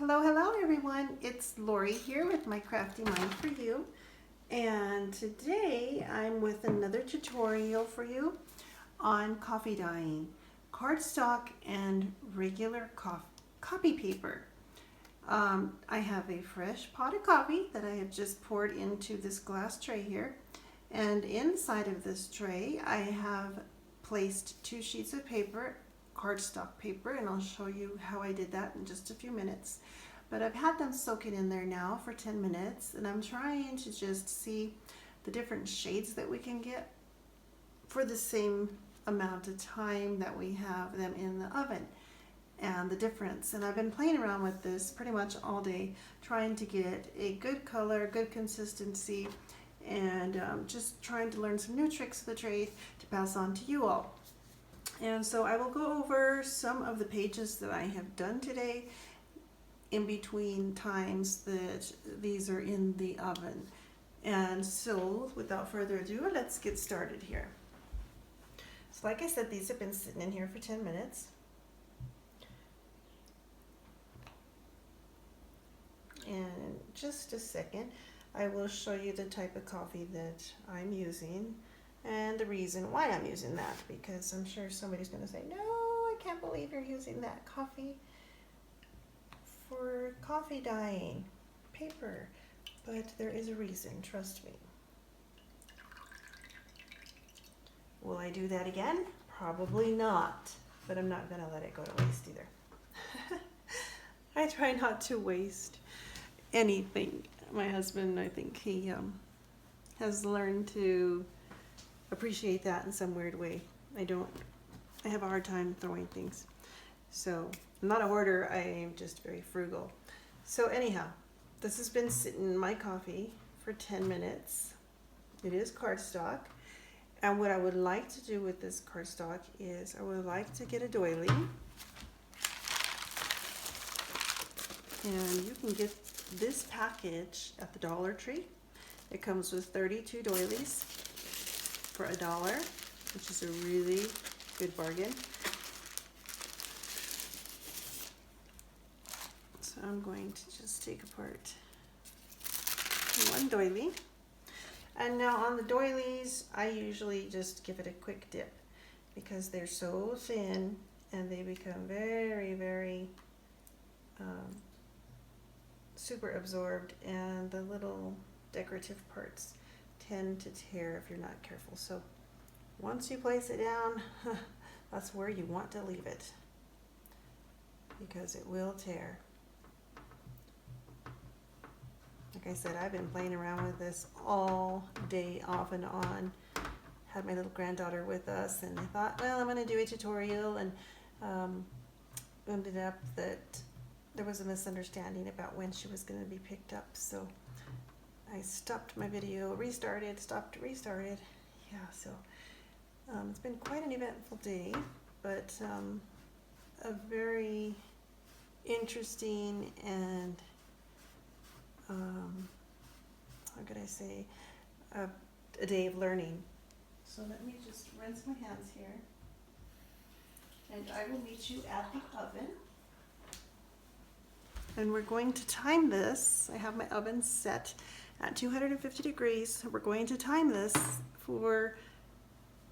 Hello, hello everyone. It's Lori here with my Crafty Mind for You. And today I'm with another tutorial for you on coffee dyeing, cardstock and regular copy paper. I have a fresh pot of coffee that I have just poured into this glass tray here. And inside of this tray I have placed 2 sheets of paper, cardstock paper, and I'll show you how I did that in just a few minutes. But I've had them soaking in there now for 10 minutes, and I'm trying to just see the different shades that we can get for the same amount of time that we have them in the oven, and the difference. And I've been playing around with this pretty much all day, trying to get a good color, good consistency, and just trying to learn some new tricks of the trade to pass on to you all. And so I will go over some of the pages that I have done today in between times that these are in the oven. And so without further ado, let's get started here. So like I said, these have been sitting in here for 10 minutes. And in just a second, I will show you the type of coffee that I'm using and the reason why I'm using that, because I'm sure somebody's going to say, no, I can't believe you're using that coffee for coffee dyeing paper. But there is a reason, trust me. Will I do that again? Probably not, but I'm not going to let it go to waste either. I try not to waste anything. My husband, I think he has learned to appreciate that in some weird way. I have a hard time throwing things. So I'm not a hoarder, I am just very frugal. So anyhow, this has been sitting in my coffee for 10 minutes. It is cardstock. And what I would like to do with this cardstock is I would like to get a doily. And you can get this package at the Dollar Tree. It comes with 32 doilies for $1, which is a really good bargain. So I'm going to just take apart one doily. And now on the doilies, I usually just give it a quick dip because they're so thin and they become very, very super absorbed, and the little decorative parts tend to tear if you're not careful. So once you place it down, that's where you want to leave it, because it will tear. Like I said, I've been playing around with this all day, off and on. Had my little granddaughter with us, and I thought, well, I'm going to do a tutorial, and ended up that there was a misunderstanding about when she was going to be picked up. So I stopped my video, restarted, stopped, restarted. Yeah, so it's been quite an eventful day, but a very interesting and how could I say, a day of learning. So let me just rinse my hands here, and I will meet you at the oven. And we're going to time this. I have my oven set at 250 degrees. We're going to time this for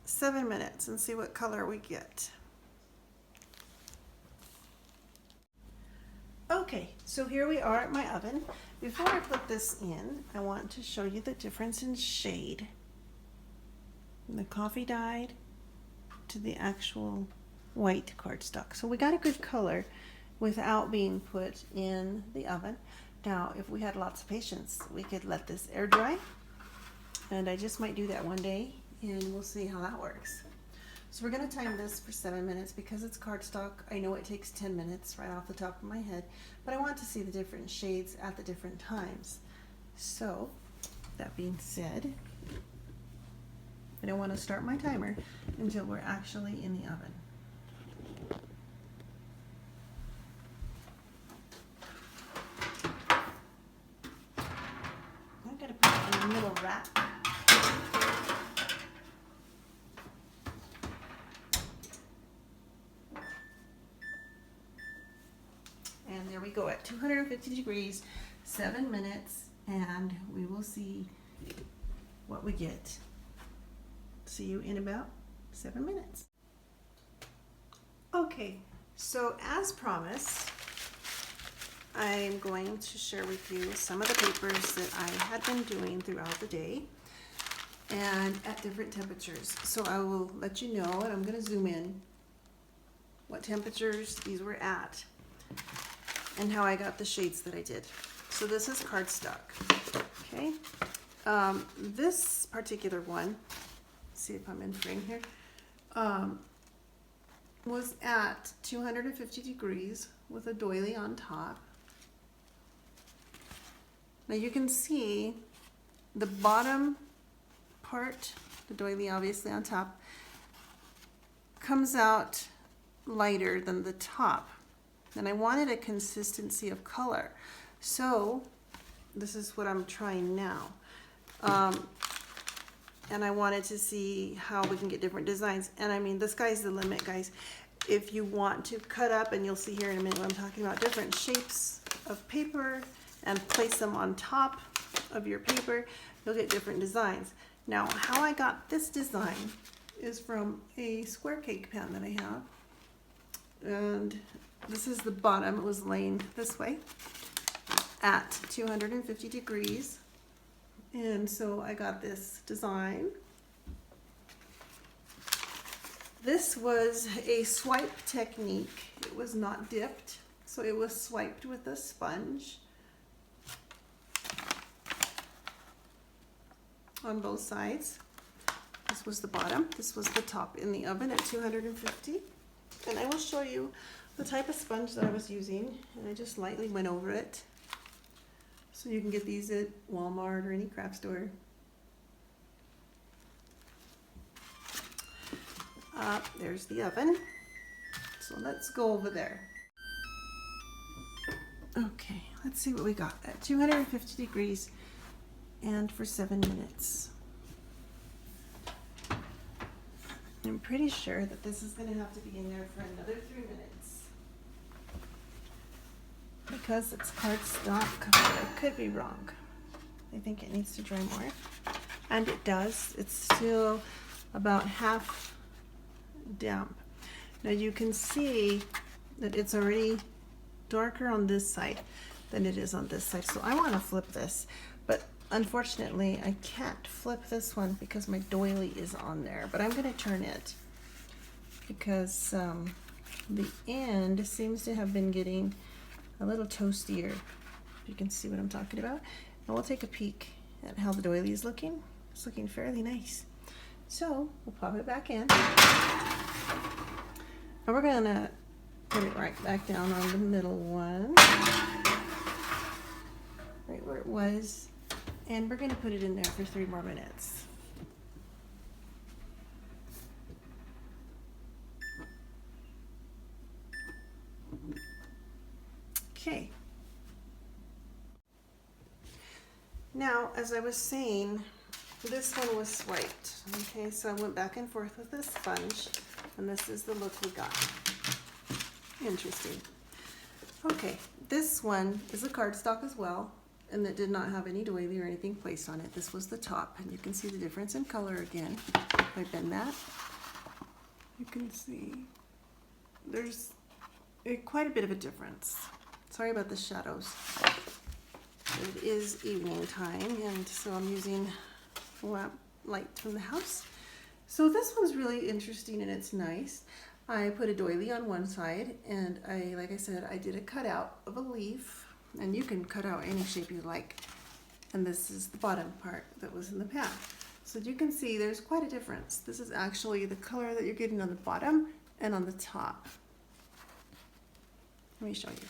7 minutes and see what color we get. Okay, so here we are at my oven. Before I put this in, I want to show you the difference in shade. The coffee dyed to the actual white cardstock. So we got a good color without being put in the oven. Now, if we had lots of patience, we could let this air dry. And I just might do that one day, and we'll see how that works. So we're going to time this for 7 minutes because it's cardstock. I know it takes 10 minutes right off the top of my head, but I want to see the different shades at the different times. So, that being said, I don't want to start my timer until we're actually in the oven. I'm going to put it in the middle rack. And there here we go at 250 degrees, 7 minutes, and we will see what we get. See you in about 7 minutes. Okay, so as promised, I'm going to share with you some of the papers that I had been doing throughout the day and at different temperatures. So I will let you know, and I'm going to zoom in, what temperatures these were at and how I got the shades that I did. So this is cardstock, okay? This particular one, see if I'm in frame here, was at 250 degrees with a doily on top. Now you can see the bottom part, the doily obviously on top, comes out lighter than the top. And I wanted a consistency of color. So this is what I'm trying now. And I wanted to see how we can get different designs. And I mean, the sky's the limit, guys. If you want to cut up, and you'll see here in a minute what I'm talking about, different shapes of paper and place them on top of your paper, you'll get different designs. Now, how I got this design is from a square cake pan that I have. And this is the bottom. It was laying this way at 250 degrees. And so I got this design. This was a swipe technique. It was not dipped, so it was swiped with a sponge on both sides. This was the bottom. This was the top in the oven at 250. And I will show you the type of sponge that I was using, and I just lightly went over it. So you can get these at Walmart or any craft store. There's the oven. So let's go over there. Okay, let's see what we got at 250 degrees and for 7 minutes. I'm pretty sure that this is going to have to be in there for another 3 minutes. Because it's cardstock, but I could be wrong. I think it needs to dry more. And it does. It's still about half damp. Now you can see that it's already darker on this side than it is on this side. So I want to flip this, but unfortunately I can't flip this one because my doily is on there. But I'm going to turn it because the end seems to have been getting a little toastier. You can see what I'm talking about. And we'll take a peek at how the doily is looking. It's looking fairly nice. So we'll pop it back in. And we're gonna put it right back down on the middle one. Right where it was. And we're gonna put it in there for 3 more minutes. Okay. Now, as I was saying, this one was swiped. Okay, so I went back and forth with this sponge, and this is the look we got. Interesting. Okay, this one is a cardstock as well, and it did not have any doily or anything placed on it. This was the top, and you can see the difference in color again. If I bend that, you can see there's quite a bit of a difference. Sorry about the shadows. It is evening time, and so I'm using light from the house. So this one's really interesting and it's nice. I put a doily on one side, and like I said, I did a cutout of a leaf, and you can cut out any shape you like. And this is the bottom part that was in the pan. So you can see there's quite a difference. This is actually the color that you're getting on the bottom and on the top. Let me show you.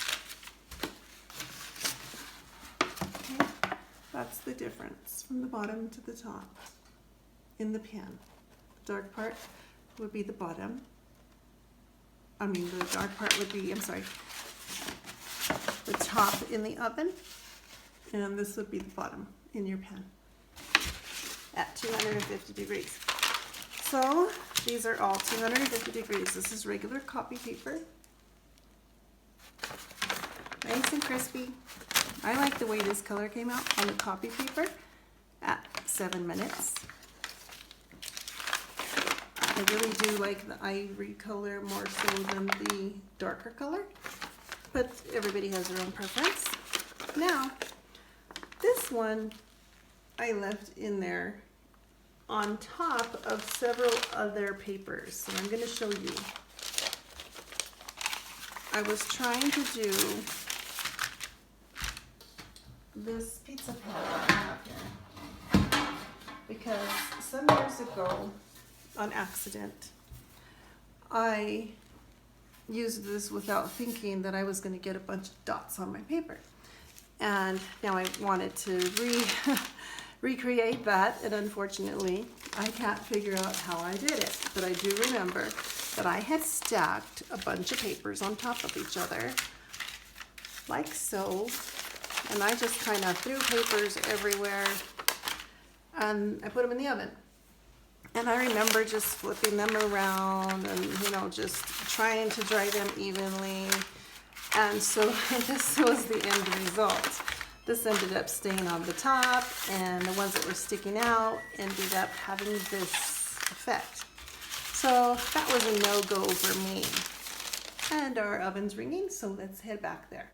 Okay, that's the difference from the bottom to the top in the pan. The dark part would be the bottom. The dark part would be, the top in the oven, and this would be the bottom in your pan at 250 degrees. So these are all 250 degrees. This is regular copy paper. Okay. nice and crispy. I like the way this color came out on the copy paper at 7 minutes. I really do like the ivory color more so than the darker color, but everybody has their own preference. Now, this one I left in there on top of several other papers, so I'm going to show you. I was trying to do this pizza pan that I have here because some years ago, on accident, I used this without thinking that I was going to get a bunch of dots on my paper. And now I wanted to recreate that, and unfortunately I can't figure out how I did it. But I do remember that I had stacked a bunch of papers on top of each other, like so, and I just kind of threw papers everywhere, and I put them in the oven. And I remember just flipping them around and, you know, just trying to dry them evenly. And so this was the end result. This ended up staying on the top, and the ones that were sticking out ended up having this effect. So that was a no-go for me. And our oven's ringing, so let's head back there.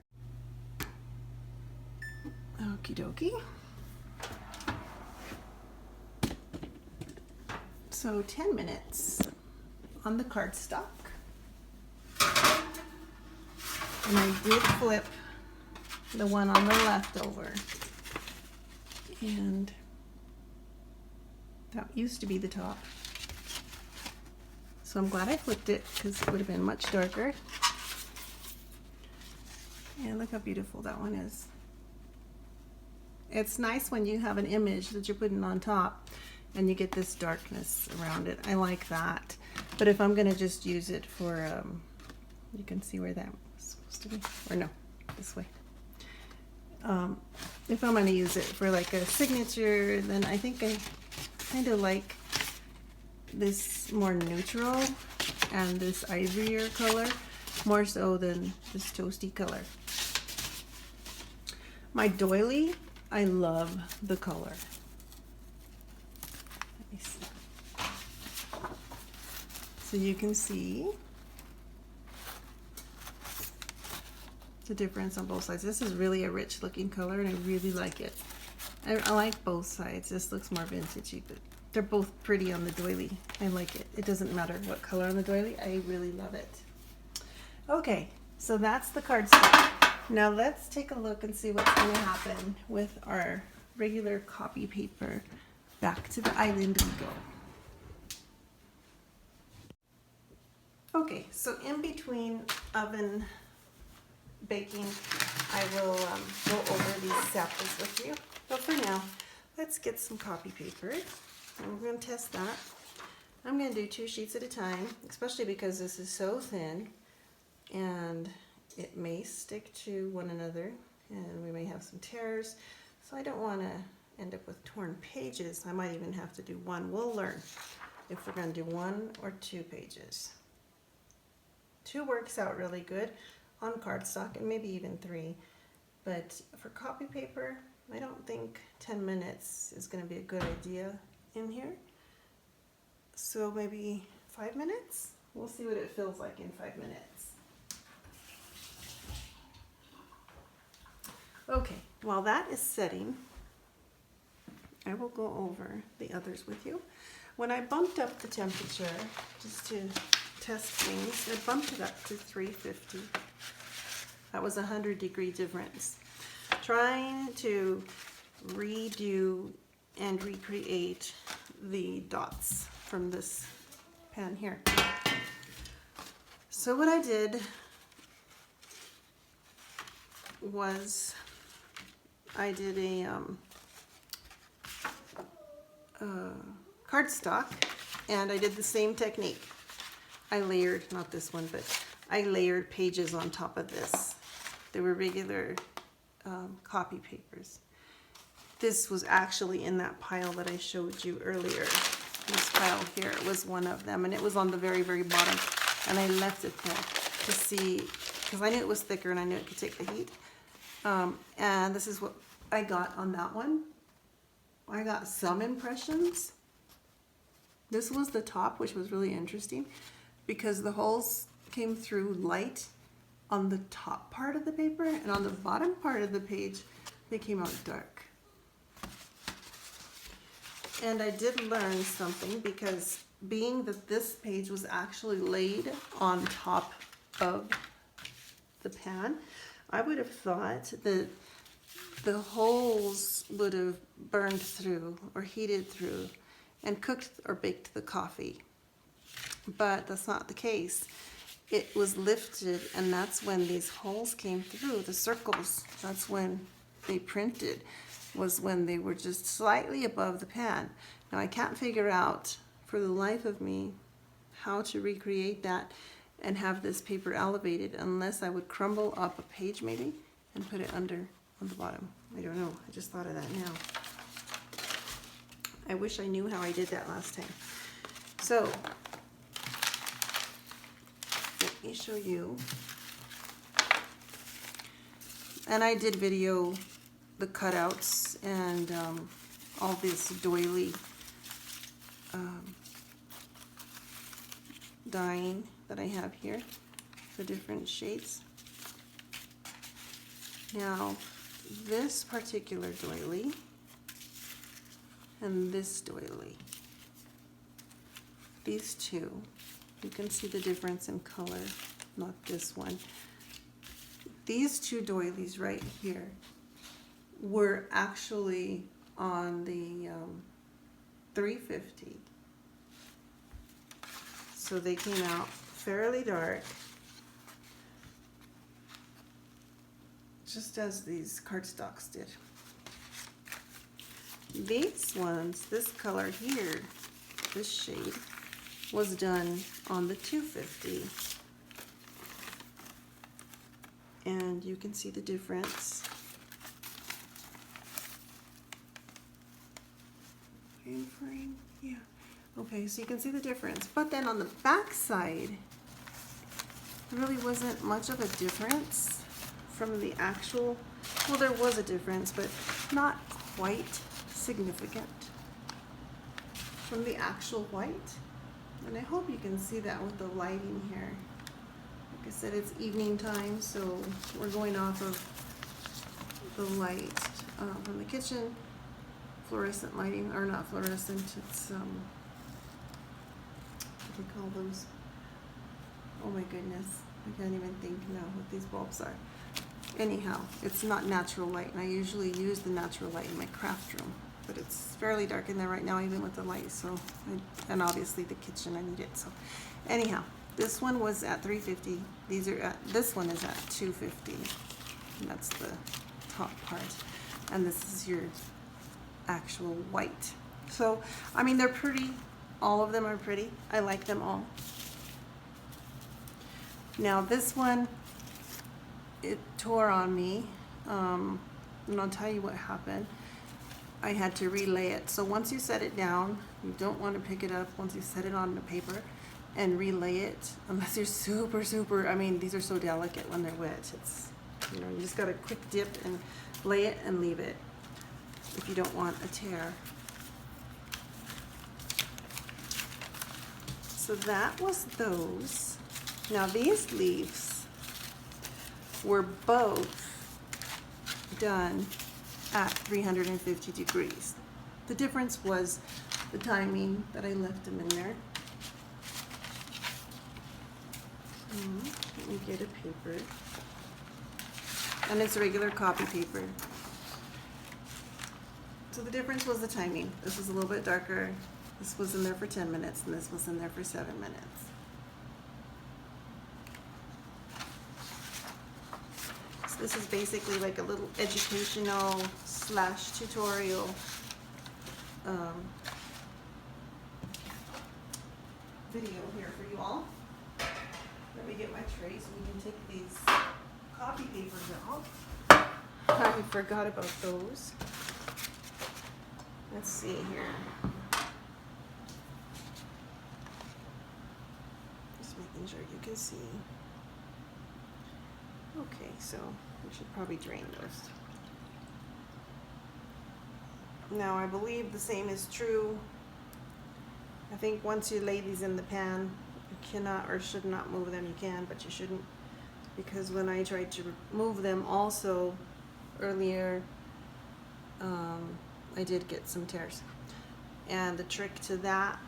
Okie dokie. So 10 minutes on the cardstock. And I did flip the one on the left over. And that used to be the top. So I'm glad I flipped it because it would have been much darker. And look how beautiful that one is. It's nice when you have an image that you're putting on top and you get this darkness around it. I like that. But if I'm going to just use it for, you can see where that was supposed to be. Or no, this way. If I'm going to use it for like a signature, then I think I kind of like this more neutral and this ivorier color more so than this toasty color. My doily, I love the color. Let me see. So you can see the difference on both sides. This is really a rich looking color and I really like it. I like both sides. This looks more vintagey, but they're both pretty on the doily. I like it. It doesn't matter what color on the doily. I really love it. Okay, so that's the cardstock. Now let's take a look and see what's going to happen with our regular copy paper. Back to the island we go. Okay, so in between oven baking, I will go over these samples with you. But for now, let's get some copy paper. And we're going to test that. I'm going to do 2 sheets at a time, especially because this is so thin and it may stick to one another and we may have some tears. So I don't want to end up with torn pages. I might even have to do one. We'll learn if we're going to do 1 or 2 pages. 2 works out really good on cardstock and maybe even 3. But for copy paper, I don't think 10 minutes is going to be a good idea in here. So maybe 5 minutes? We'll see what it feels like in 5 minutes. Okay, while that is setting, I will go over the others with you. When I bumped up the temperature, just to test things, I bumped it up to 350. That was a 100-degree difference. Trying to redo and recreate the dots from this pan here. So what I did was I did a cardstock, and I did the same technique. I layered, not this one, but I layered pages on top of this. They were regular copy papers. This was actually in that pile that I showed you earlier. This pile here was one of them, and it was on the very, very bottom, and I left it there to see, because I knew it was thicker and I knew it could take the heat. And this is what I got on that one. I got some impressions. This was the top, which was really interesting because the holes came through light on the top part of the paper, and on the bottom part of the page they came out dark. And I did learn something, because being that this page was actually laid on top of the pan, I would have thought that the holes would have burned through or heated through and cooked or baked the coffee. But that's not the case. It was lifted, and that's when these holes came through, the circles. That's when they printed, was when they were just slightly above the pan. Now I can't figure out for the life of me how to recreate that and have this paper elevated, unless I would crumble up a page maybe and put it under on the bottom. I don't know. I just thought of that now. I wish I knew how I did that last time. So let me show you. And I did video the cutouts and all this doily dyeing that I have here, the different shades. Now this particular doily and this doily, these two, you can see the difference in color, not this one. These two doilies right here were actually on the 350. So they came out fairly dark, just as these cardstocks did. These ones, this color here, this shade, was done on the 250. And you can see the difference. Frame, yeah. Okay, so you can see the difference. But then on the back side, there really wasn't much of a difference from the actual, well, there was a difference, but not quite significant from the actual white. And I hope you can see that with the lighting here. Like I said, it's evening time, so we're going off of the light from the kitchen. Fluorescent lighting, or not fluorescent, it's what do we call those? Oh my goodness, I can't even think now what these bulbs are. Anyhow, it's not natural light, and I usually use the natural light in my craft room, but it's fairly dark in there right now even with the light, so and obviously the kitchen, I need it. So anyhow, this one was at 350. These are at, this one is at 250, and that's the top part, and this is your actual white. So I mean, they're pretty, all of them are pretty. I like them all. Now this one, it tore on me, and I'll tell you what happened. I had to relay it. So once you set it down, you don't want to pick it up once you set it on the paper and relay it, unless you're super, I mean, these are so delicate when they're wet. It's, you know, you just got a quick dip and lay it and leave it if you don't want a tear. So that was those. Now these leaves were both done at 350 degrees. The difference was the timing that I left them in there. Let me get a paper. And it's regular copy paper. So the difference was the timing. This was a little bit darker. This was in there for 10 minutes, and this was in there for 7 minutes. So this is basically like a little educational slash tutorial video here for you all. Let me get my tray so we can take these copy papers out. I forgot about those. Let's see here. Just making sure you can see. Okay, so We should probably drain those. Now I believe the same is true. I think once you lay these in the pan, you cannot or should not move them. You can, but you shouldn't, because when I tried to move them also earlier, I did get some tears. And the trick to that,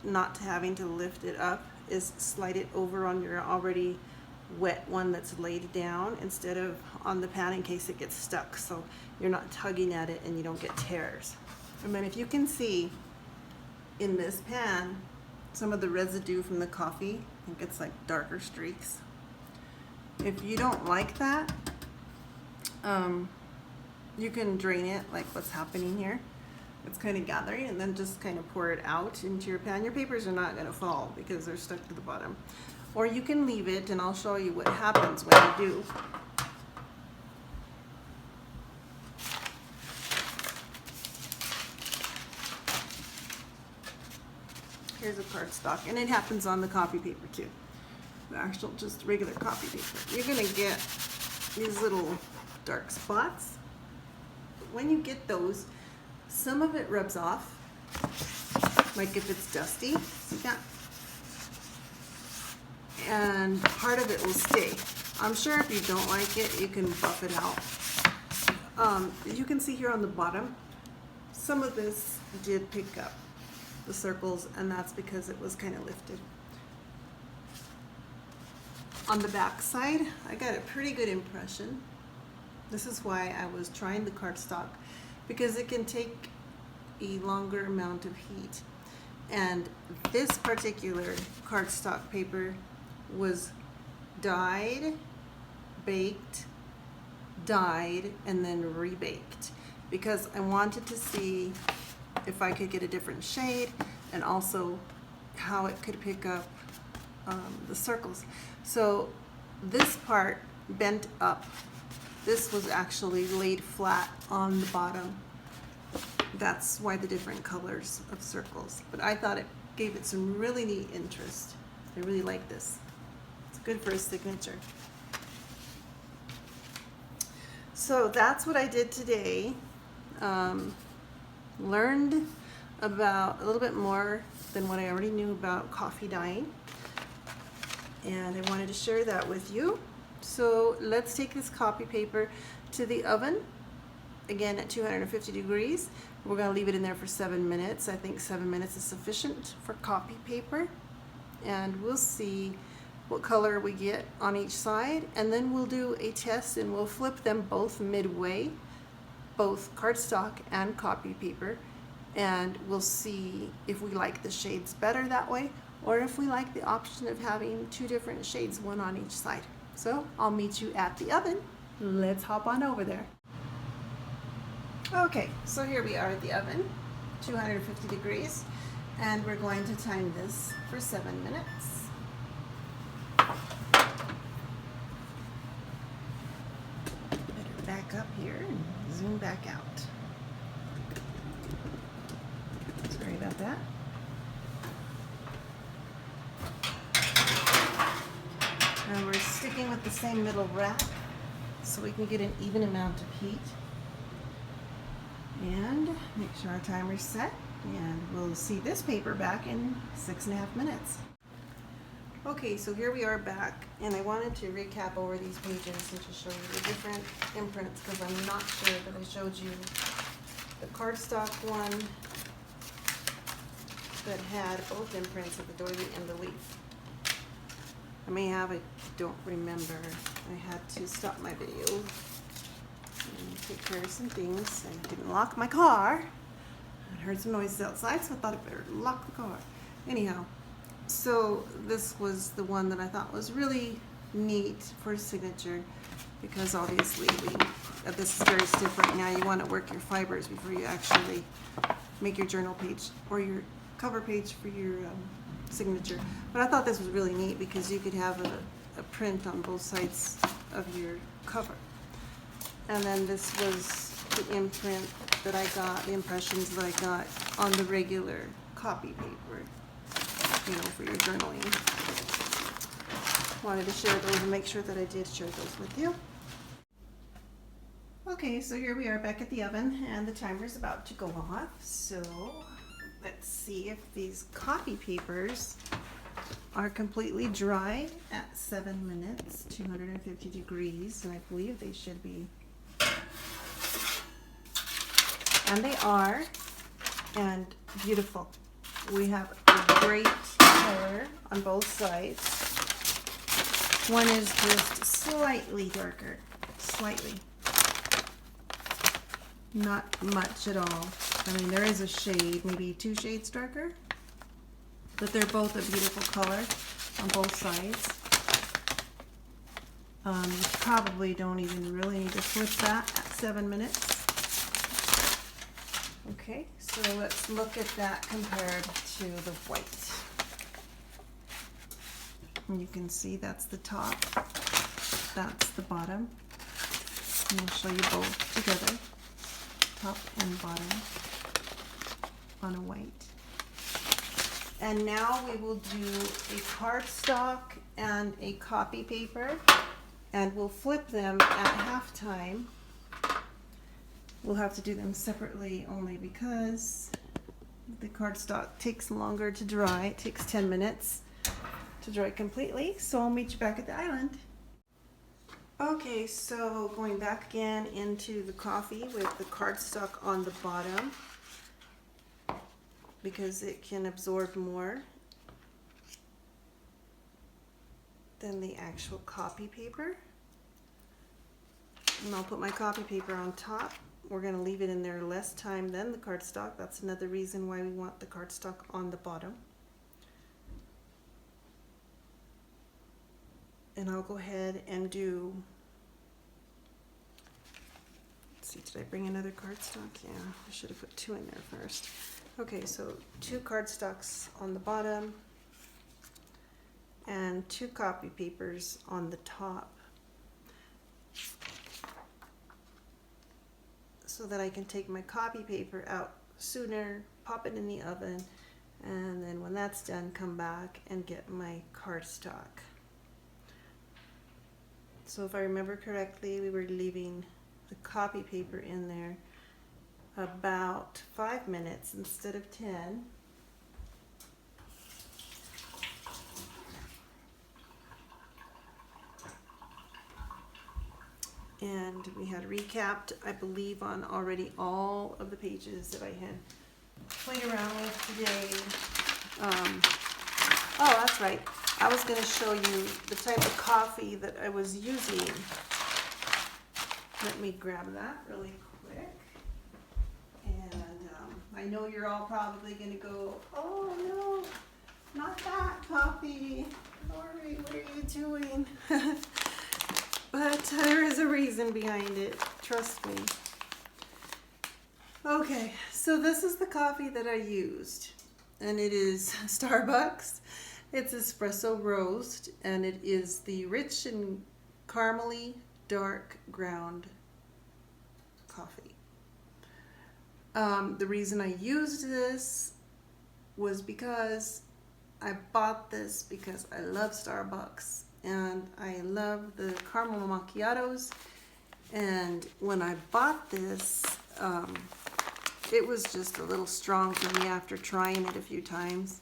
not having to lift it up, is slide it over on your already wet one that's laid down instead of on the pan in case it gets stuck, so you're not tugging at it and you don't get tears. And then if you can see in this pan some of the residue from the coffee, I think it's like darker streaks. If you don't like that, you can drain it like what's happening here. It's kind of gathering, and then just kind of pour it out into your pan. Your papers are not going to fall because they're stuck to the bottom. Or you can leave it, and I'll show you what happens when you do. Here's a cardstock, and it happens on the copy paper too. The actual just regular copy paper. You're going to get these little dark spots. But when you get those, some of it rubs off, like if it's dusty, see that? And part of it will stay. I'm sure if you don't like it, you can buff it out. You can see here on the bottom, some of this did pick up the circles, and that's because it was kind of lifted. On the back side, I got a pretty good impression. This is why I was trying the cardstock, because it can take a longer amount of heat. And this particular cardstock paper was dyed, baked, dyed, and then rebaked, because I wanted to see if I could get a different shade and also how it could pick up the circles. So this part bent up. This was actually laid flat on the bottom. That's why the different colors of circles. But I thought it gave it some really neat interest. I really like this. It's good for a signature. So that's what I did today. Learned about a little bit more than what I already knew about coffee dyeing. And I wanted to share that with you. So let's take this copy paper to the oven, again at 250 degrees. We're going to leave it in there for 7 minutes. I think 7 minutes is sufficient for copy paper. And we'll see what color we get on each side. And then we'll do a test, and we'll flip them both midway, both cardstock and copy paper. And we'll see if we like the shades better that way, or if we like the option of having two different shades, one on each side. So I'll meet you at the oven. Let's hop on over there. Okay, so here we are at the oven, 250 degrees, and we're going to time this for 7 minutes. Better back up here and zoom back out. Sorry about that. And we're sticking with the same middle rack so we can get an even amount of heat. And make sure our timer's set, and we'll see this paper back in 6.5 minutes. Okay, so here we are back, and I wanted to recap over these pages and to show you the different imprints, because I'm not sure that I showed you the cardstock one that had both imprints of the doily and the leaf. I may have, I don't remember. I had to stop my video and take care of some things. I didn't lock my car. I heard some noises outside, so I thought I better lock the car. Anyhow, so this was the one that I thought was really neat for a signature, because obviously this is very stiff right now. You want to work your fibers before you actually make your journal page or your cover page for your signature. But I thought this was really neat because you could have a print on both sides of your cover. And then this was the imprint that I got, the impressions that I got on the regular copy paper, you know, for your journaling. Wanted to share those and make sure that I did share those with you. Okay, so here we are back at the oven and the timer's about to go off. So let's see if these copy papers are completely dry at 7 minutes, 250 degrees, and I believe they should be. And they are, and beautiful. We have a great color on both sides. One is just slightly darker, slightly. Not much at all. I mean, there is a shade, maybe 2 shades darker, but they're both a beautiful color on both sides. You probably don't even really need to flip that at 7 minutes. Okay, so let's look at that compared to the white. And you can see that's the top, that's the bottom. And I'll show you both together, top and bottom on a white. And now we will do a cardstock and a copy paper, and we'll flip them at halftime. We'll have to do them separately only because the cardstock takes longer to dry. It takes 10 minutes to dry completely, so I'll meet you back at the island. Okay, so going back again into the coffee with the cardstock on the bottom because it can absorb more than the actual copy paper. And I'll put my copy paper on top. We're going to leave it in there less time than the cardstock. That's another reason why we want the cardstock on the bottom. And I'll go ahead and do, let's see, did I bring another cardstock? Yeah, I should have put 2 in there first. Okay, so 2 cardstocks on the bottom and 2 copy papers on the top, so that I can take my copy paper out sooner, pop it in the oven, and then when that's done, come back and get my cardstock. So if I remember correctly, we were leaving the copy paper in there about 5 minutes instead of 10. And we had recapped, I believe, on already all of the pages that I had played around with today. Oh, that's right. I was going to show you the type of coffee that I was using. Let me grab that really quick. And I know you're all probably going to go, oh no, not that coffee. Lori, what are you doing? But there is a reason behind it, trust me. Okay, so this is the coffee that I used, and it is Starbucks. It's espresso roast, and it is the rich and caramely dark ground coffee. The reason I used this was because I bought this because I love Starbucks. And I love the caramel macchiatos, and when I bought this, it was just a little strong for me after trying it a few times,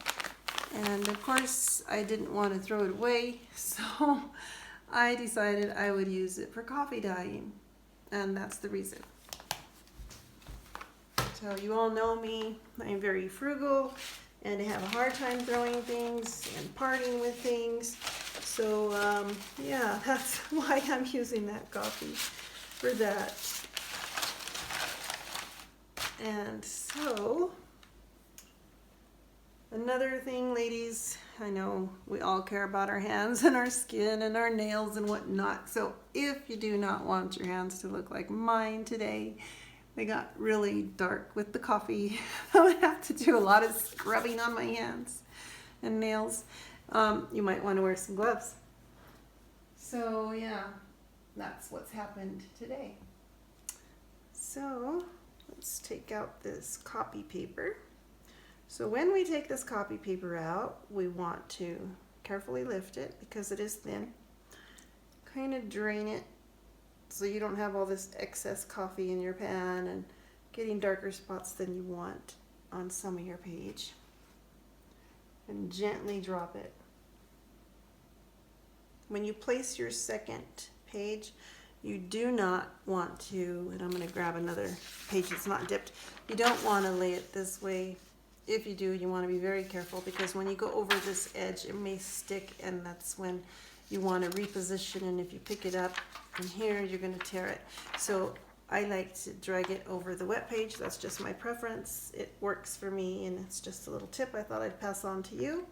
and of course I didn't want to throw it away, so I decided I would use it for coffee dyeing, and that's the reason. So you all know me, I'm very frugal and I have a hard time throwing things and parting with things. So yeah, that's why I'm using that coffee for that. And so, another thing, ladies, I know we all care about our hands and our skin and our nails and whatnot. So if you do not want your hands to look like mine today, they got really dark with the coffee. I would have to do a lot of scrubbing on my hands and nails. You might want to wear some gloves. So yeah, that's what's happened today. So let's take out this copy paper. So when we take this copy paper out, we want to carefully lift it because it is thin. Kind of drain it so you don't have all this excess coffee in your pan and getting darker spots than you want on some of your page. And gently drop it. When you place your second page, you do not want to, and I'm going to grab another page that's not dipped, you don't want to lay it this way. If you do, you want to be very careful, because when you go over this edge, it may stick, and that's when you want to reposition, and if you pick it up in here, you're going to tear it. So I like to drag it over the wet page. That's just my preference. It works for me, and it's just a little tip I thought I'd pass on to you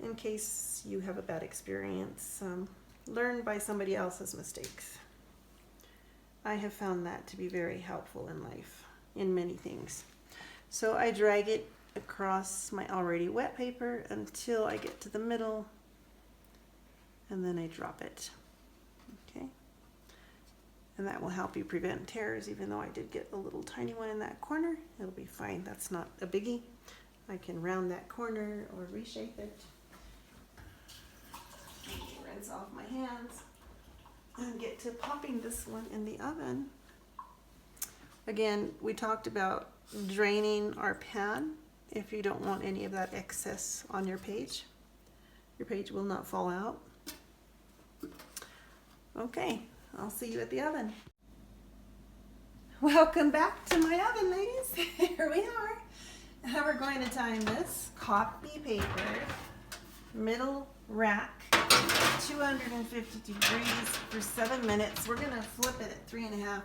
in case you have a bad experience. Learn by somebody else's mistakes. I have found that to be very helpful in life, in many things. So I drag it across my already wet paper until I get to the middle, and then I drop it. Okay, and that will help you prevent tears. Even though I did get a little tiny one in that corner, it'll be fine. That's not a biggie. I can round that corner or reshape it. Rinse off my hands and get to popping this one in the oven. Again, we talked about draining our pan if you don't want any of that excess on your page. Your page will not fall out. Okay, I'll see you at the oven. Welcome back to my oven, ladies. Here we are. Now we're going to time this copy paper, middle rack, 250 degrees for 7 minutes. We're going to flip it at 3.5.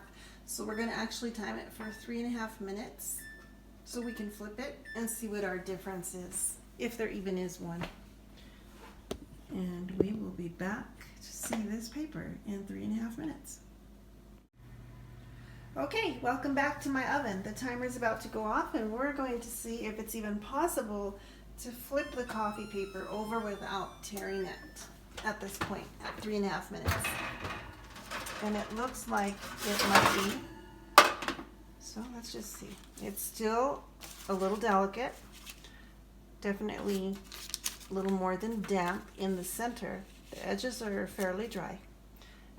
So we're going to actually time it for 3.5 minutes so we can flip it and see what our difference is, if there even is one. And we will be back to see this paper in 3.5 minutes. Okay, welcome back to my oven. The timer is about to go off, and we're going to see if it's even possible to flip the coffee paper over without tearing it at this point at 3.5 minutes. And it looks like it might be. So let's just see. It's still a little delicate, definitely a little more than damp in the center. The edges are fairly dry,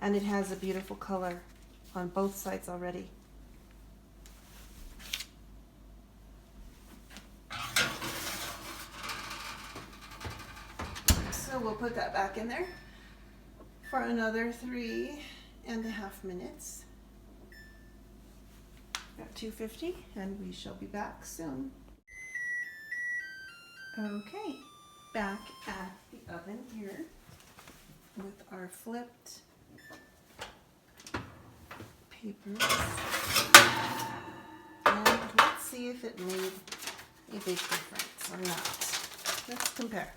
and it has a beautiful color on both sides already. So we'll put that back in there for another 3.5 minutes at 250, and we shall be back soon. Okay, back at the oven here with our flipped papers, and let's see if it made a big difference or not. Let's compare.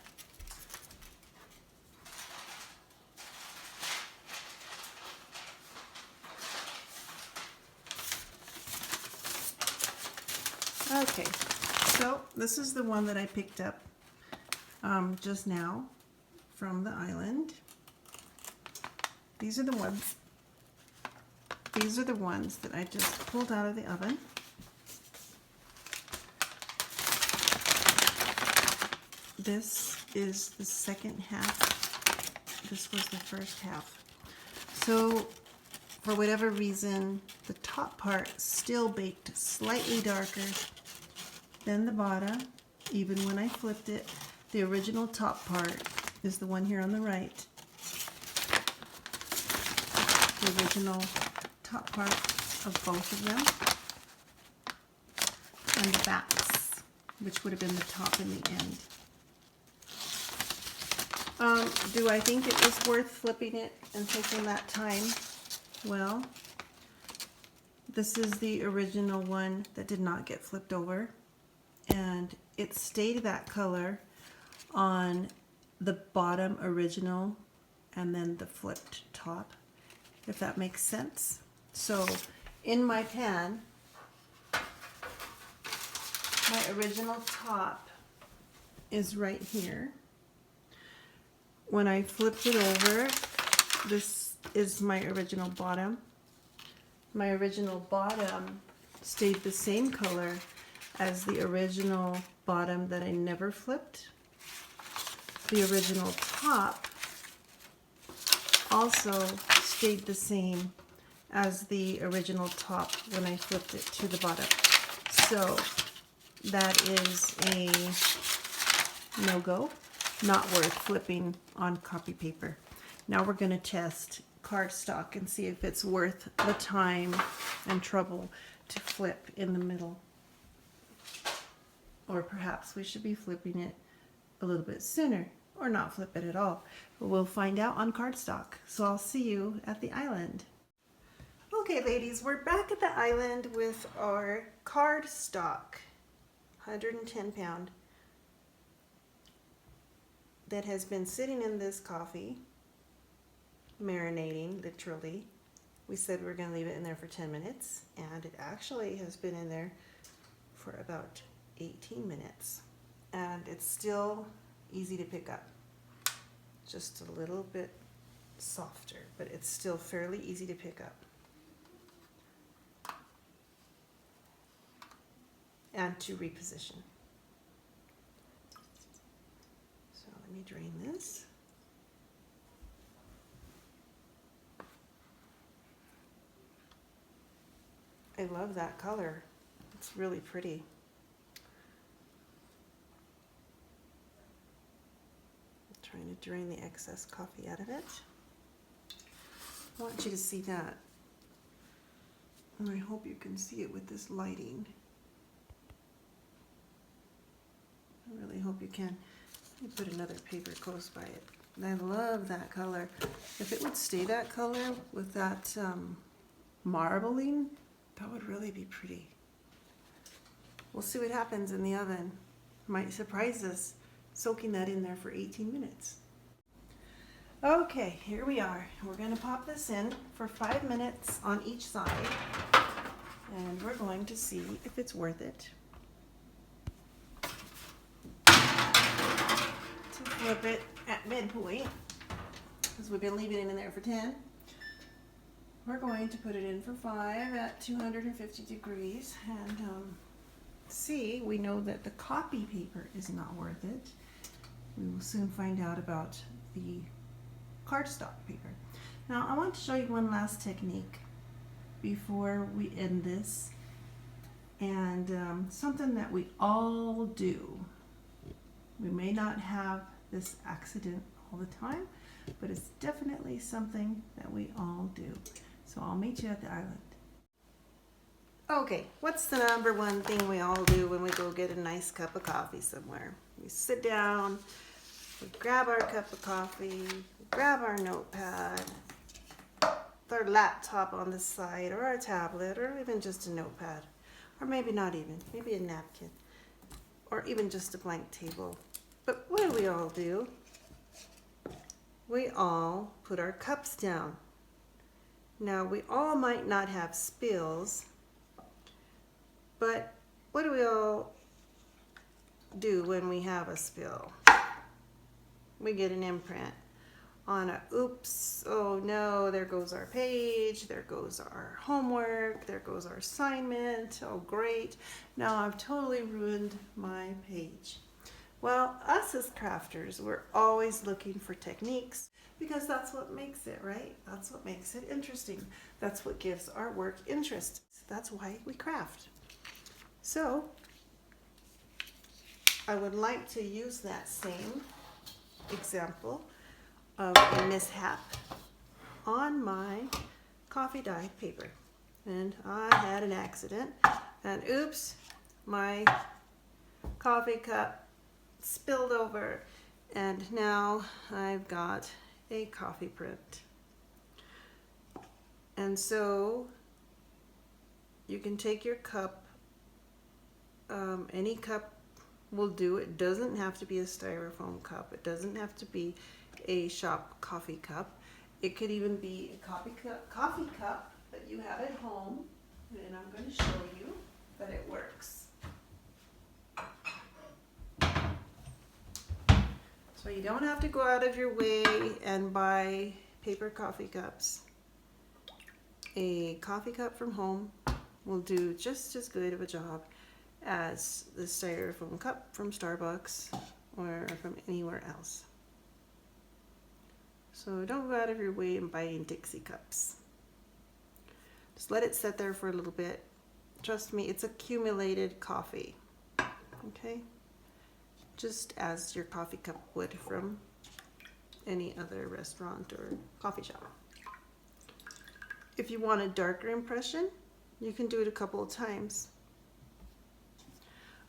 Okay, so this is the one that I picked up just now from the island. These are the ones that I just pulled out of the oven. This is the second half. This was the first half. So for whatever reason, the top part still baked slightly darker than the bottom. Even when I flipped it, the original top part is the one here on the right. The original top part of both of them. And the backs, which would have been the top and the end. Do I think it was worth flipping it and taking that time? Well, this is the original one that did not get flipped over, and it stayed that color on the bottom original and then the flipped top, if that makes sense. So in my pan, my original top is right here. When I flipped it over, this is my original bottom. My original bottom stayed the same color as the original bottom that I never flipped. The original top also stayed the same as the original top when I flipped it to the bottom. So that is a no-go, not worth flipping on copy paper. Now we're going to test cardstock and see if it's worth the time and trouble to flip in the middle. Or perhaps we should be flipping it a little bit sooner, or not flip it at all. But we'll find out on cardstock. So I'll see you at the island. Okay, ladies, we're back at the island with our cardstock, 110 pound, that has been sitting in this coffee, marinating, literally. We said we were going to leave it in there for 10 minutes, and it actually has been in there for about 18 minutes. And it's still easy to pick up. Just a little bit softer, but it's still fairly easy to pick up. And to reposition. So let me drain this. I love that color. It's really pretty. I'm trying to drain the excess coffee out of it. I want you to see that. And I hope you can see it with this lighting. I really hope you can. Let me put another paper close by it. I love that color. If it would stay that color with that marbling, that would really be pretty. We'll see what happens in the oven. Might surprise us soaking that in there for 18 minutes. Okay, here we are. We're going to pop this in for 5 minutes on each side, and we're going to see if it's worth it to flip it at midpoint, because we've been leaving it in there for 10. We're going to put it in for 5 at 250 degrees and see. We know that the copy paper is not worth it. We will soon find out about the cardstock paper. Now I want to show you one last technique before we end this, and something that we all do. We may not have this accident all the time, but it's definitely something that we all do. So I'll meet you at the island. Okay, what's the number one thing we all do when we go get a nice cup of coffee somewhere? We sit down, we grab our cup of coffee, we grab our notepad, our laptop on the side, or our tablet, or even just a notepad, or maybe not even, maybe a napkin, or even just a blank table. But what do we all do? We all put our cups down. Now, we all might not have spills, but what do we all do when we have a spill? We get an imprint on a oops, oh no, there goes our page, there goes our homework, there goes our assignment, oh great, now I've totally ruined my page. Well, us as crafters, we're always looking for techniques, because that's what makes it, right? That's what makes it interesting. That's what gives our work interest. That's why we craft. So, I would like to use that same example of a mishap on my coffee dye paper. And I had an accident, and oops, my coffee cup spilled over, and now I've got a coffee print. And so you can take your cup, any cup will do. It doesn't have to be a styrofoam cup. It doesn't have to be a shop coffee cup. It could even be a coffee cup that you have at home, and I'm going to show you that it works. So you don't have to go out of your way and buy paper coffee cups. A coffee cup from home will do just as good of a job as the styrofoam cup from Starbucks or from anywhere else. So don't go out of your way and buying Dixie cups. Just let it sit there for a little bit. Trust me, it's accumulated coffee. Okay? Just as your coffee cup would from any other restaurant or coffee shop. If you want a darker impression, you can do it a couple of times.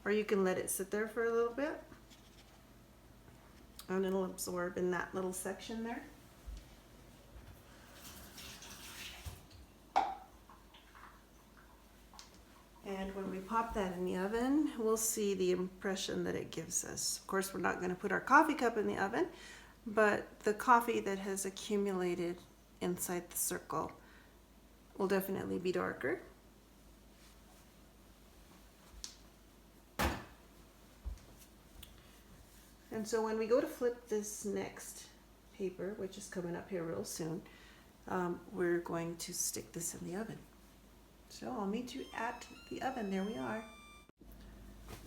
Or you can let it sit there for a little bit and it'll absorb in that little section there. And when we pop that in the oven, we'll see the impression that it gives us. Of course, we're not going to put our coffee cup in the oven, but the coffee that has accumulated inside the circle will definitely be darker. And so when we go to flip this next paper, which is coming up here real soon, we're going to stick this in the oven. So I'll meet you at the oven. There we are.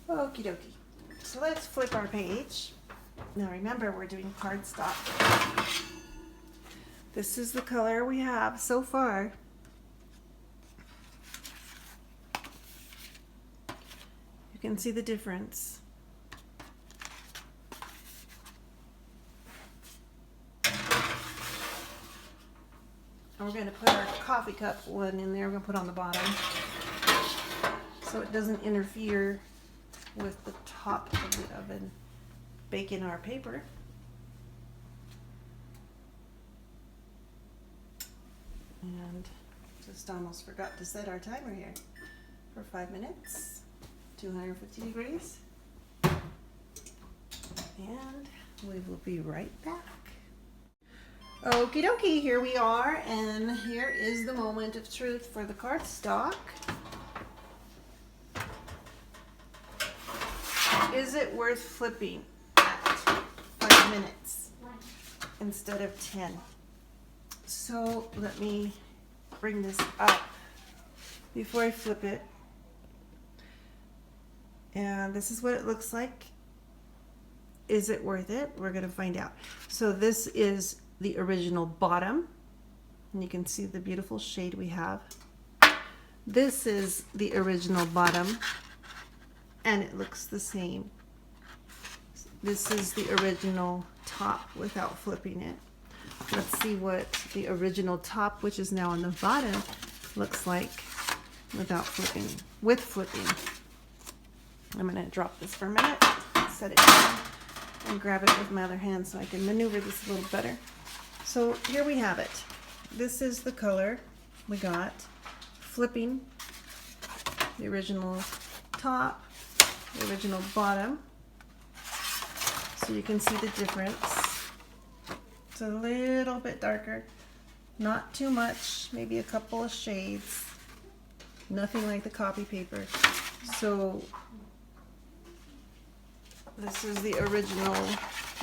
Okie dokie. So let's flip our page. Now remember, we're doing cardstock. This is the color we have so far. You can see the difference. And we're going to put our coffee cup one in there. We're going to put on the bottom so it doesn't interfere with the top of the oven baking our paper. And just almost forgot to set our timer here for 5 minutes, 250 degrees. And we will be right back. Okie dokie, here we are, and here is the moment of truth for the cardstock. Is it worth flipping at 5 minutes instead of 10? So let me bring this up before I flip it. And this is what it looks like. Is it worth it? We're going to find out. So this is the original bottom, and you can see the beautiful shade we have. This is the original bottom, and it looks the same. This is the original top without flipping it. Let's see what the original top, which is now on the bottom, looks like without flipping, with flipping. I'm going to drop this for a minute, set it down, and grab it with my other hand so I can maneuver this a little better. So here we have it. This is the color we got. Flipping the original top, the original bottom. So you can see the difference. It's a little bit darker, not too much, maybe a couple of shades. Nothing like the copy paper. So this is the original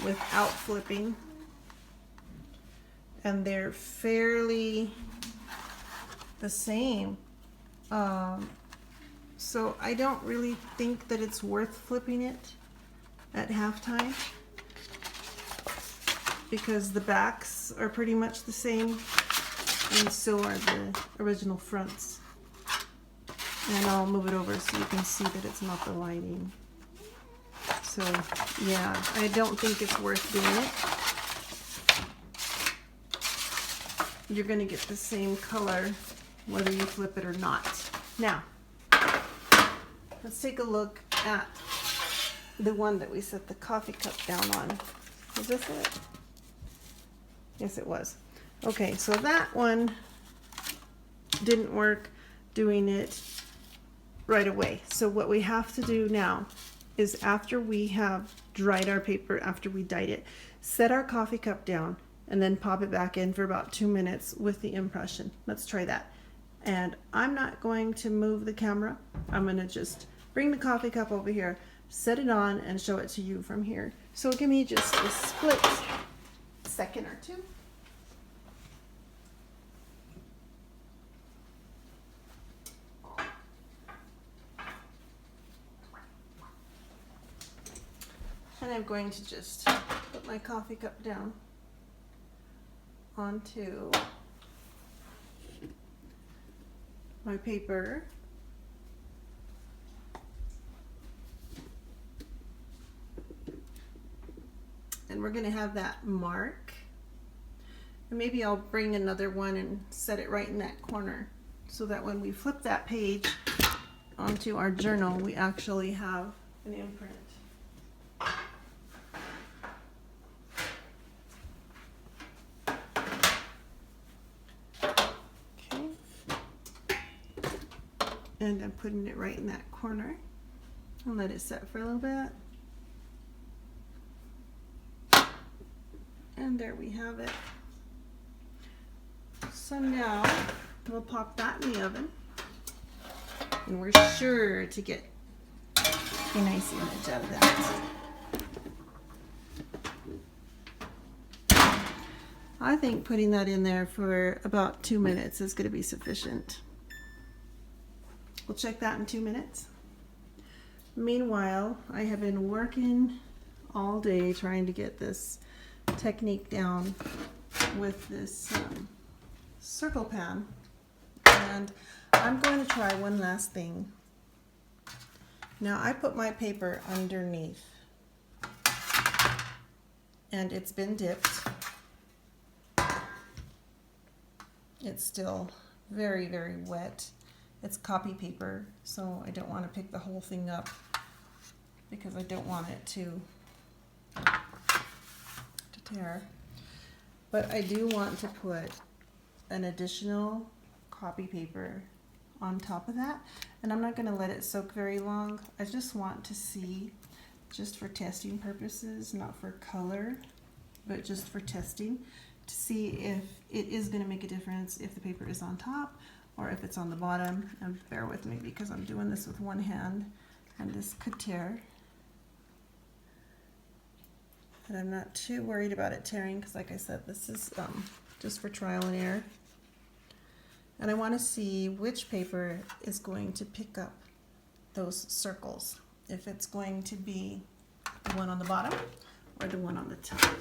without flipping. And they're fairly the same. So I don't really think that it's worth flipping it at halftime because the backs are pretty much the same and so are the original fronts. And I'll move it over so you can see that it's not the lighting. So yeah, I don't think it's worth doing it. You're going to get the same color whether you flip it or not. Now, let's take a look at the one that we set the coffee cup down on. Was this it? Yes, it was. Okay, so that one didn't work doing it right away. So what we have to do now is after we have dried our paper, after we dyed it, set our coffee cup down and then pop it back in for about 2 minutes with the impression. Let's try that. And I'm not going to move the camera. I'm going to just bring the coffee cup over here, set it on, and show it to you from here. So give me just a split second or two. And I'm going to just put my coffee cup down onto my paper. And we're going to have that mark. And maybe I'll bring another one and set it right in that corner so that when we flip that page onto our journal, we actually have an imprint. Okay. And I'm putting it right in that corner. I'll let it set for a little bit. And there we have it. So now we'll pop that in the oven. And we're sure to get a nice image out of that. I think putting that in there for about 2 minutes is going to be sufficient. We'll check that in 2 minutes. Meanwhile, I have been working all day trying to get this technique down with this circle pan, and I'm going to try one last thing. Now I put my paper underneath and it's been dipped. It's still very, very wet. It's copy paper, so I don't want to pick the whole thing up because I don't want it to tear. But I do want to put an additional copy paper on top of that, and I'm not going to let it soak very long. I just want to see, just for testing purposes, not for color, but just for testing, to see if it is going to make a difference if the paper is on top or if it's on the bottom. And bear with me because I'm doing this with one hand and this could tear. And I'm not too worried about it tearing because, like I said, this is just for trial and error. And I want to see which paper is going to pick up those circles, if it's going to be the one on the bottom or the one on the top.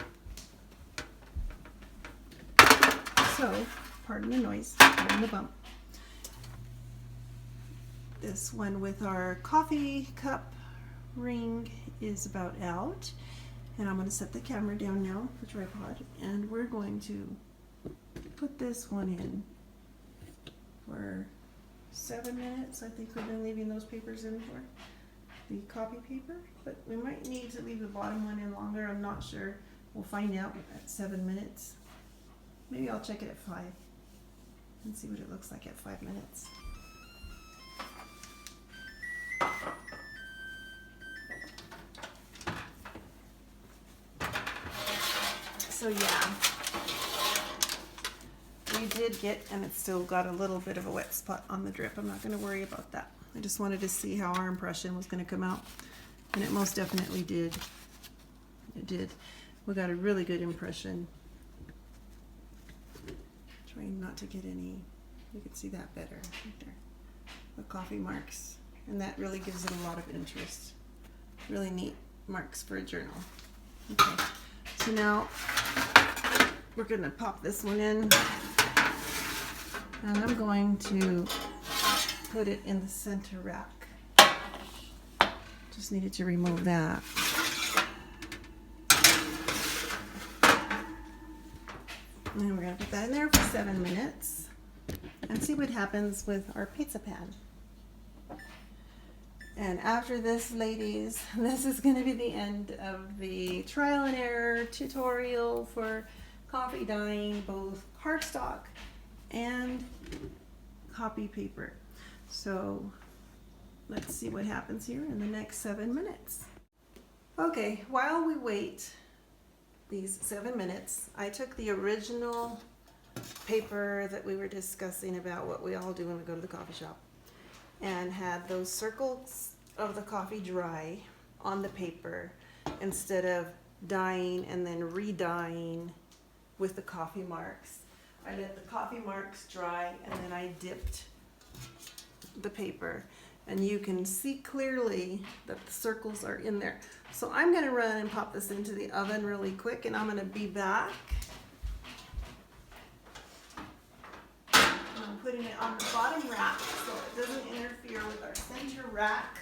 So, pardon the noise, pardon the bump. This one with our coffee cup ring is about out. And I'm going to set the camera down now, the tripod, and we're going to put this one in for 7 minutes. I think we've been leaving those papers in for the copy paper, but we might need to leave the bottom one in longer. I'm not sure. We'll find out at 7 minutes. Maybe I'll check it at 5 and see what it looks like at 5 minutes. So yeah, we did get, and it's still got a little bit of a wet spot on the drip. I'm not going to worry about that. I just wanted to see how our impression was going to come out, and it most definitely did. It did. We got a really good impression. Trying not to get any, you can see that better right there. The coffee marks, and that really gives it a lot of interest. Really neat marks for a journal. Okay. So now we're going to pop this one in, and I'm going to put it in the center rack. Just needed to remove that. And then we're going to put that in there for 7 minutes and see what happens with our pizza pan. And after this, ladies, this is going to be the end of the trial and error tutorial for coffee dyeing both cardstock and copy paper. So let's see what happens here in the next 7 minutes. Okay, while we wait these 7 minutes, I took the original paper that we were discussing about what we all do when we go to the coffee shop, and had those circles of the coffee dry on the paper instead of dyeing and then re-dyeing with the coffee marks. I let the coffee marks dry and then I dipped the paper, and you can see clearly that the circles are in there. So I'm going to run and pop this into the oven really quick, and I'm going to be back. I'm putting it on the bottom rack doesn't interfere with our center rack.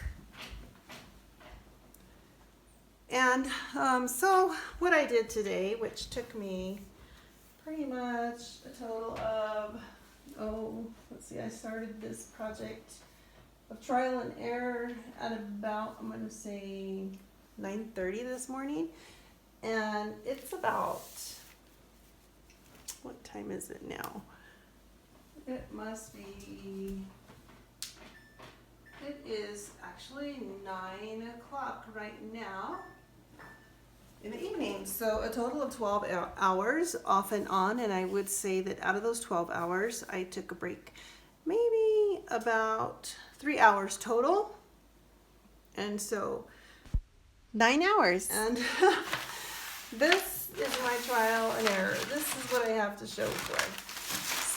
And so what I did today, which took me pretty much a total of, let's see, I started this project of trial and error at about, I'm going to say 9:30 this morning. And it's about, what time is it now? It must be, it is actually 9 o'clock right now in the evening. So a total of 12 hours off and on. And I would say that out of those 12 hours, I took a break, maybe about 3 hours total. And so 9 hours. And this is my trial and error. This is what I have to show for it.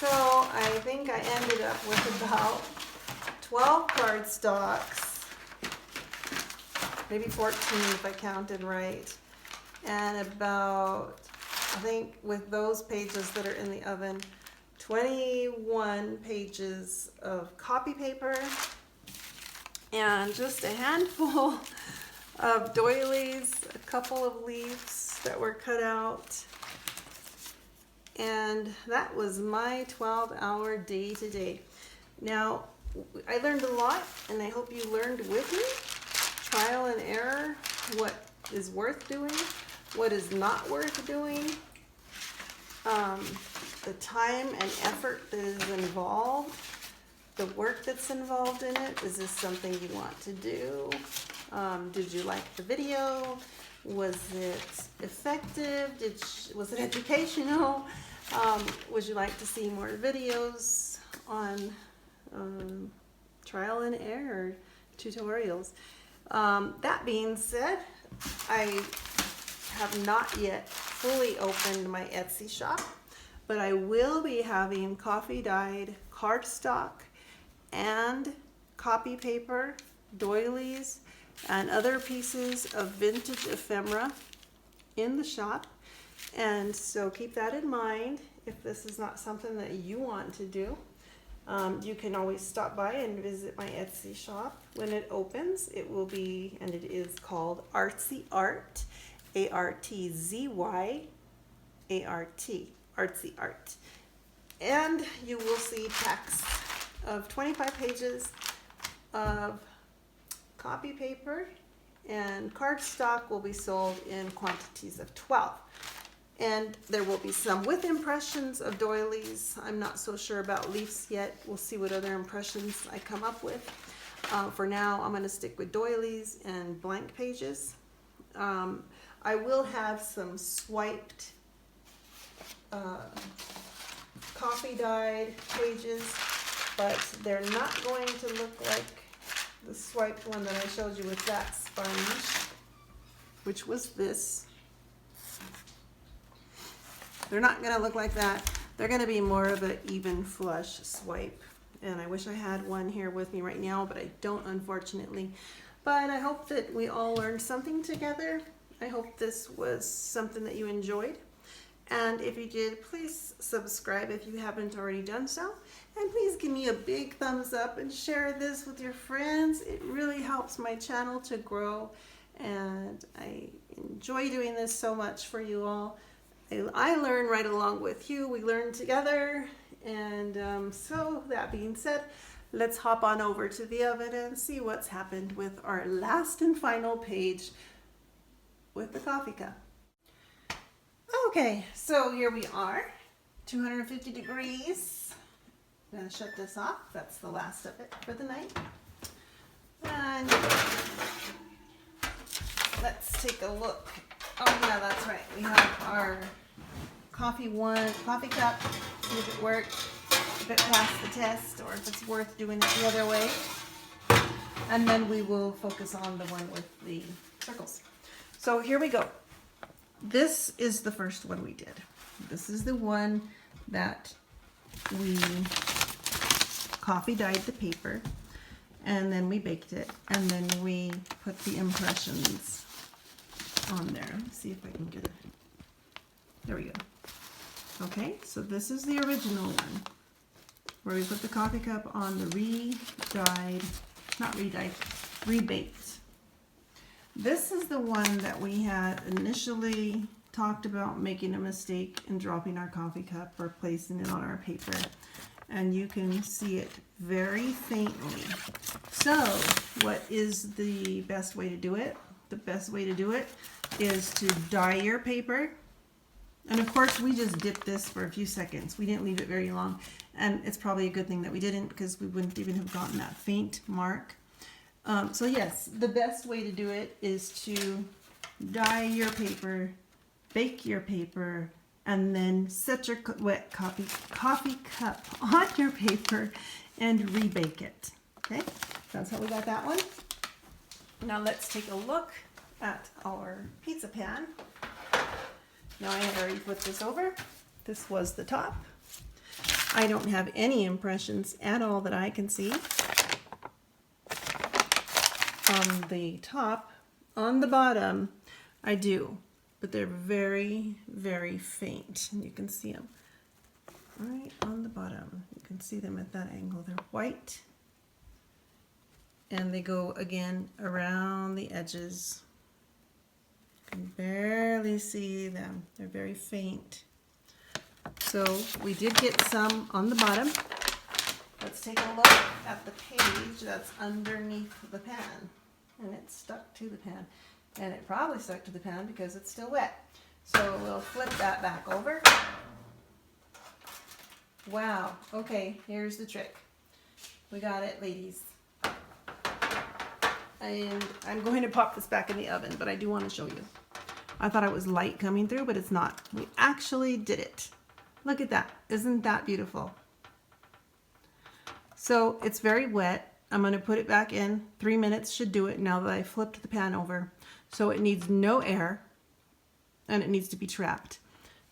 So I think I ended up with about 12 cardstocks, maybe 14 if I counted right, and about, I think with those pages that are in the oven, 21 pages of copy paper, and just a handful of doilies, a couple of leaves that were cut out. And that was my 12-hour day today. Now, I learned a lot, and I hope you learned with me. Trial and error, what is worth doing, what is not worth doing, the time and effort that is involved, the work that's involved in it. Is this something you want to do? Did you like the video? Was it effective? Was it educational? Would you like to see more videos on trial and error tutorials? That being said, I have not yet fully opened my Etsy shop, but I will be having coffee dyed cardstock and copy paper, doilies, and other pieces of vintage ephemera in the shop. And so keep that in mind if this is not something that you want to do. You can always stop by and visit my Etsy shop when it opens. It will be, and it is called Artsy Art, ARTZY, Artsy Art. And you will see text of 25 pages of copy paper, and cardstock will be sold in quantities of 12. And there will be some with impressions of doilies. I'm not so sure about leaves yet. We'll see what other impressions I come up with. For now, I'm going to stick with doilies and blank pages. I will have some swiped coffee dyed pages, but they're not going to look like the swiped one that I showed you with that sponge, which was this. They're not going to look like that. They're going to be more of an even flush swipe. And I wish I had one here with me right now, but I don't, unfortunately. But I hope that we all learned something together. I hope this was something that you enjoyed. And if you did, please subscribe if you haven't already done so. And please give me a big thumbs up and share this with your friends. It really helps my channel to grow. And I enjoy doing this so much for you all. I learn right along with you. We learn together. And so that being said, let's hop on over to the oven and see what's happened with our last and final page with the coffee cup. Okay, so here we are, 250 degrees. I'm going to shut this off. That's the last of it for the night. And let's take a look. Oh yeah, that's right. We have our coffee cup, see if it worked, if it passed the test, or if it's worth doing it the other way. And then we will focus on the one with the circles. So here we go. This is the first one we did. This is the one that we coffee dyed the paper, and then we baked it, and then we put the impressions on there. Let's see if I can get it. There we go. Okay, so this is the original one. where we put the coffee cup on the rebaked. This is the one that we had initially talked about making a mistake and dropping our coffee cup or placing it on our paper. And you can see it very faintly. So what is the best way to do it? The best way to do it is to dye your paper. And of course we just dipped this for a few seconds. We didn't leave it very long. And it's probably a good thing that we didn't, because we wouldn't even have gotten that faint mark. So yes, the best way to do it is to dye your paper, bake your paper, and then set your wet coffee cup on your paper and rebake it. Okay, that's how we got that one. Now let's take a look at our pizza pan. Now I have already flipped this over. This was the top. I don't have any impressions at all that I can see on the top. On the bottom, I do, but they're very, very faint. And you can see them right on the bottom. You can see them at that angle. They're white. And they go again around the edges. You can barely see them. They're very faint. So we did get some on the bottom. Let's take a look at the page that's underneath the pan. And it's stuck to the pan. And it probably stuck to the pan because it's still wet. So we'll flip that back over. Wow. Okay, here's the trick. We got it, ladies. And I'm going to pop this back in the oven, but I do want to show you. I thought it was light coming through, but it's not. We actually did it. Look at that. Isn't that beautiful? So it's very wet. I'm going to put it back in. 3 minutes should do it now that I flipped the pan over. So it needs no air, and it needs to be trapped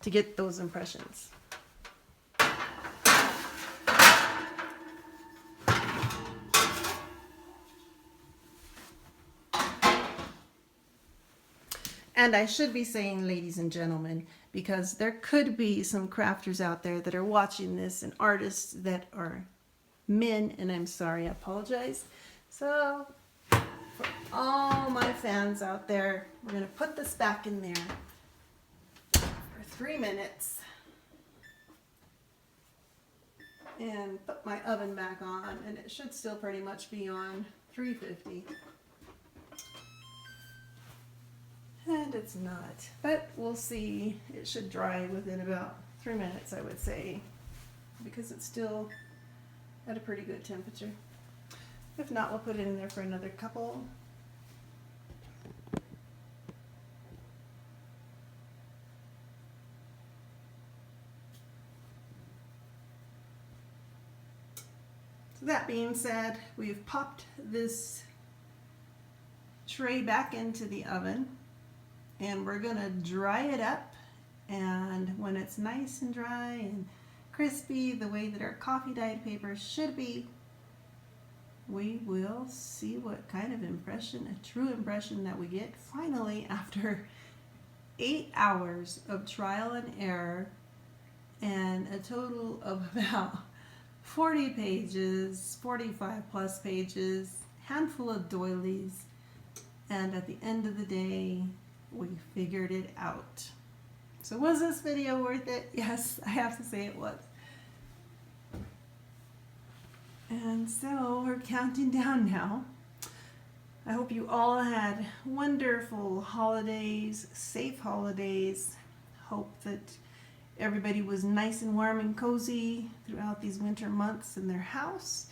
to get those impressions. And I should be saying ladies and gentlemen, because there could be some crafters out there that are watching this and artists that are men, and I'm sorry, I apologize. So for all my fans out there, we're going to put this back in there for 3 minutes and put my oven back on, and it should still pretty much be on 350. And it's not, but we'll see. It should dry within about 3 minutes, I would say, because it's still at a pretty good temperature. If not, we'll put it in there for another couple. So that being said, we've popped this tray back into the oven, and we're gonna dry it up, and when it's nice and dry and crispy the way that our coffee dyed paper should be, we will see what kind of impression, a true impression that we get finally after 8 hours of trial and error and a total of about 40 pages, 45 plus pages, handful of doilies, and at the end of the day, we figured it out. So was this video worth it? Yes, I have to say it was. And so we're counting down now. I hope you all had wonderful holidays, safe holidays. Hope that everybody was nice and warm and cozy throughout these winter months in their house.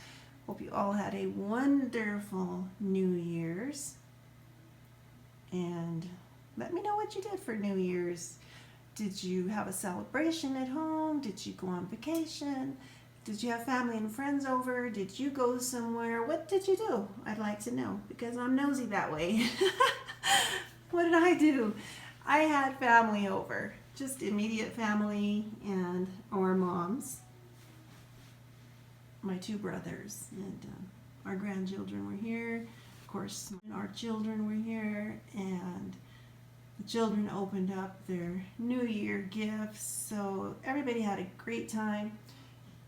Hope you all had a wonderful New Year's. And let me know what you did for New Year's. Did you have a celebration at home? Did you go on vacation? Did you have family and friends over? Did you go somewhere? What did you do? I'd like to know, because I'm nosy that way. What did I do? I had family over, just immediate family and our moms, my 2 brothers, and our grandchildren were here. Of course, our children were here, and the children opened up their New Year gifts, so everybody had a great time.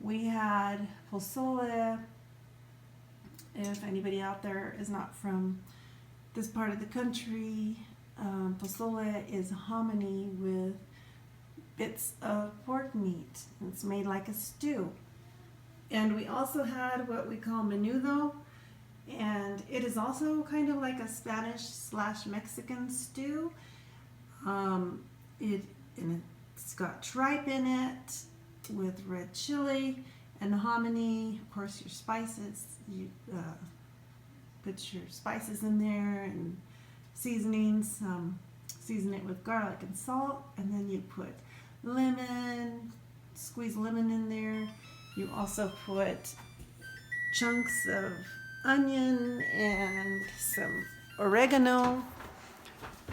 We had pozole. If anybody out there is not from this part of the country, pozole is hominy with bits of pork meat. It's made like a stew. And we also had what we call menudo, and it is also kind of like a Spanish/Mexican stew. It's got tripe in it with red chili and hominy. Of course, your spices. You put your spices in there and seasonings. Season it with garlic and salt, and then you put lemon, squeeze lemon in there. You also put chunks of onion and some oregano.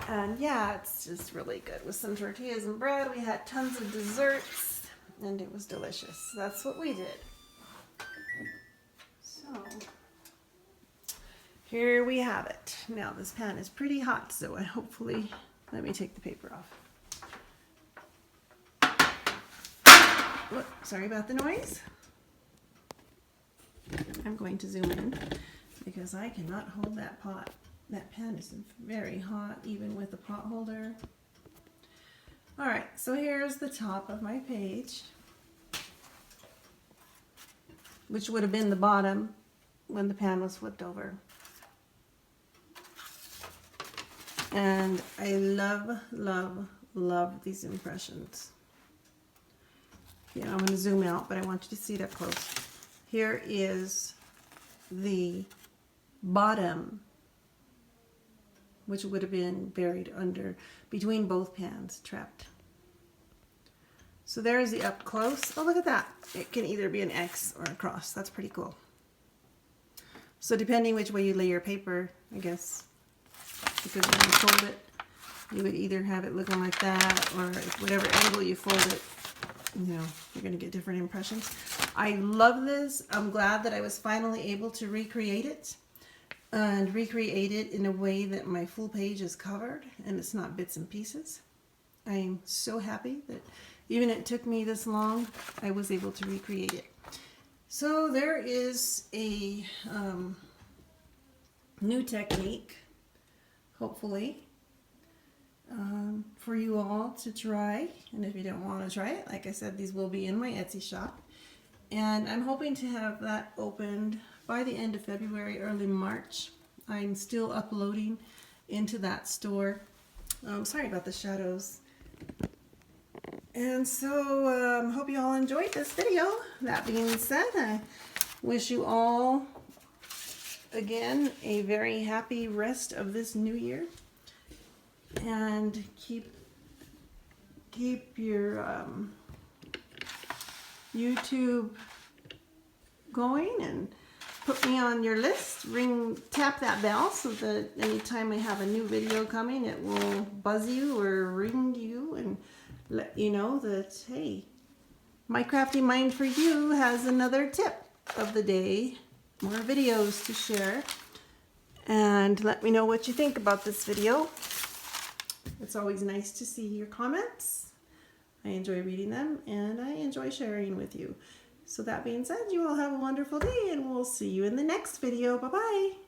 And yeah, it's just really good with some tortillas and bread. We had tons of desserts and it was delicious. That's what we did. So here we have it. Now this pan is pretty hot, so I hopefully, let me take the paper off. Whoop, sorry about the noise. I'm going to zoom in because I cannot hold that pot. That pan is very hot, even with the pot holder. All right, so here's the top of my page, which would have been the bottom when the pan was flipped over. And I love, love, love these impressions. Yeah, I'm going to zoom out, but I want you to see it up close. Here is the bottom, which would have been buried under, between both pans, trapped. So there's the up close. Oh, look at that. It can either be an X or a cross. That's pretty cool. So depending which way you lay your paper, I guess, because when you fold it, you would either have it looking like that, or whatever angle you fold it, you know, you're going to get different impressions. I love this. I'm glad that I was finally able to recreate it, and recreate it in a way that my full page is covered and it's not bits and pieces. I am so happy that even it took me this long, I was able to recreate it. So there is a new technique, hopefully, for you all to try. And if you don't want to try it, like I said, these will be in my Etsy shop. And I'm hoping to have that opened by the end of February, early March. I'm still uploading into that store. Sorry about the shadows. And so, hope you all enjoyed this video. That being said, I wish you all, again, a very happy rest of this new year. And keep your YouTube going, and put me on your list. Tap that bell so that anytime I have a new video coming, it will buzz you or ring you and let you know that, hey, My Crafty Mind for You has another tip of the day, more videos to share. And let me know what you think about this video. It's always nice to see your comments. I enjoy reading them and I enjoy sharing with you. So that being said, you all have a wonderful day and we'll see you in the next video. Bye-bye.